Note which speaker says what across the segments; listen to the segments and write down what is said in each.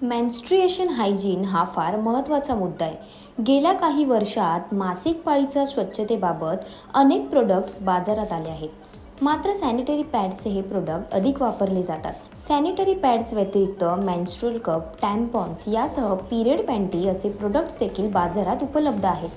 Speaker 1: Menstruation hygiene हा फार महत्त्वाचा मुद्दा आहे. गेल्या काही वर्षात मासिक पाळीच्या स्वच्छतेबाबत अनेक प्रोडक्ट्स बाजारात आले आहेत. मात्र सॅनिटरी पॅड्सचे हे प्रोडक्ट अधिक वापरले जातात. सॅनिटरी पॅड्स व्यतिरिक्त मेन्स्ट्रुअल कप, टॅम्पॉन्स यासह पिरियड पॅन्टी असे प्रोडक्ट्स देखील बाजारात उपलब्ध आहेत.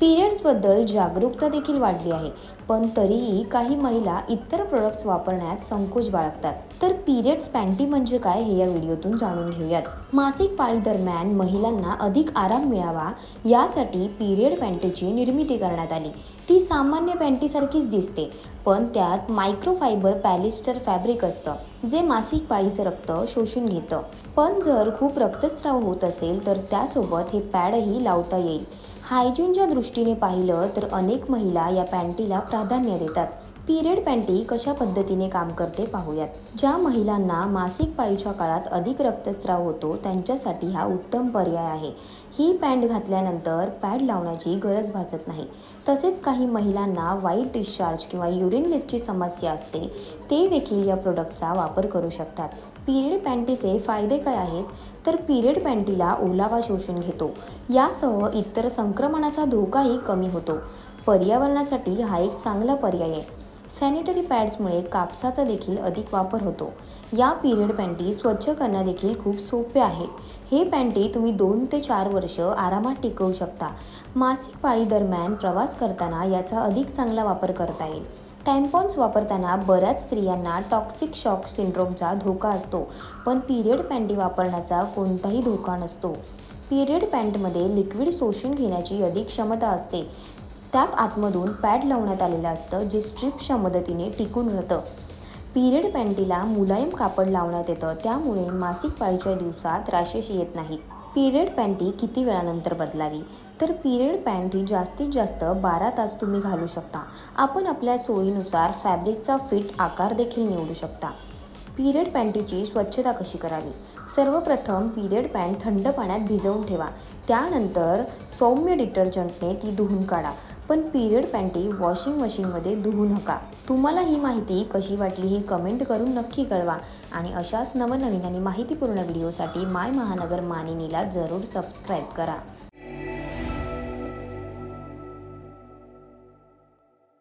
Speaker 1: पिरियड्सबद्दल जागरूकता देखील वाढली आहे, पण तरीही काही महिला इतर प्रोडक्ट्स वापरण्यात संकोच बाळगतात. तर पिरियड्स पॅन्टी म्हणजे काय हे या व्हिडिओतून जाणून घेऊयात. मासिक पाळी दरम्यान महिलांना अधिक आराम मिळावा यासाठी पिरियड पॅन्टीची निर्मिती करण्यात आली. ती सामान्य पॅन्टीसारखीच दिसते, पण त्यात मायक्रोफायबर पॉलिएस्टर फॅब्रिक असतं, जे मासिक पाळीचं रक्त शोषून घेतं. पण जर खूप रक्तस्राव होत असेल तर त्यासोबत हे पॅडही लावता येईल. हायजीनच्या दृष्टीने पाहिलं तर अनेक महिला या पॅन्टीला प्राधान्य देतात. पिरियड पॅन्टी कशा पद्धतीने काम करते पाहूयात. ज्या महिलांना मासिक पाळीच्या काळात अधिक रक्तस्राव होतो त्यांच्यासाठी हा उत्तम पर्याय आहे. ही पॅन्ट घातल्यानंतर पॅड लावण्याची गरज भासत नाही. तसेच काही महिलांना व्हाईट डिस्चार्ज किंवा युरिन लीकची समस्या असते, ते देखील या प्रोडक्टचा वापर करू शकतात. पिरियड पॅन्टीचे फायदे काय आहेत तर पिरियड पॅन्टीला ओलावा शोषून घेतो. यासह इतर संक्रमणाचा धोकाही कमी होतो. पर्यावरणासाठी हा एक चांगला पर्याय आहे. सॅनिटरी पॅड्समुळे कापसाचा देखील अधिक वापर होतो. या पिरियड पॅन्टी स्वच्छ करणं देखील खूप सोपे आहे. हे पॅन्टी तुम्ही 2 ते 4 वर्ष आरामात टिकवू शकता. मासिक पाळी दरम्यान प्रवास करताना याचा अधिक चांगला वापर करता येईल. टॅम्पॉन्स वापरताना बऱ्याच स्त्रियांना टॉक्सिक शॉक सिंड्रोमचा धोका असतो, पण पिरियड पॅन्टी वापरण्याचा कोणताही धोका नसतो. पिरियड पॅन्टमध्ये लिक्विड शोषून घेण्याची अधिक क्षमता असते. त्यात आतमधून पॅड लावण्यात आलेलं असतं, जे स्ट्रिप्सच्या मदतीने टिकून राहतं. पिरियड पॅन्टीला मुलायम कापड लावण्यात येतं, त्यामुळे मासिक पाळीच्या दिवसात रॅशेस येत नाहीत. पिरियड पॅन्टी किती वेळानंतर बदलावी तर पिरियड पॅन्ट ही जास्तीत जास्त 12 तास तुम्ही घालू शकता. आपण आपल्या सोयीनुसार फॅब्रिकचा फिट आकार देखील निवडू शकता. पिरियड पॅन्टीची स्वच्छता कशी करावी. सर्वप्रथम पिरियड पॅन्ट थंड पाण्यात भिजवून ठेवा. त्यानंतर सौम्य डिटर्जंटने ती धुवून काढा. पण पिरियड पॅन्टी वॉशिंग मशीनमध्ये धुवू नका. तुम्हाला ही माहिती कशी वाटली ही कमेंट करून नक्की कळवा. आणि अशाच नवनवीन आणि माहितीपूर्ण व्हिडिओसाठी माय महानगर मानिनीला जरूर सबस्क्राईब करा.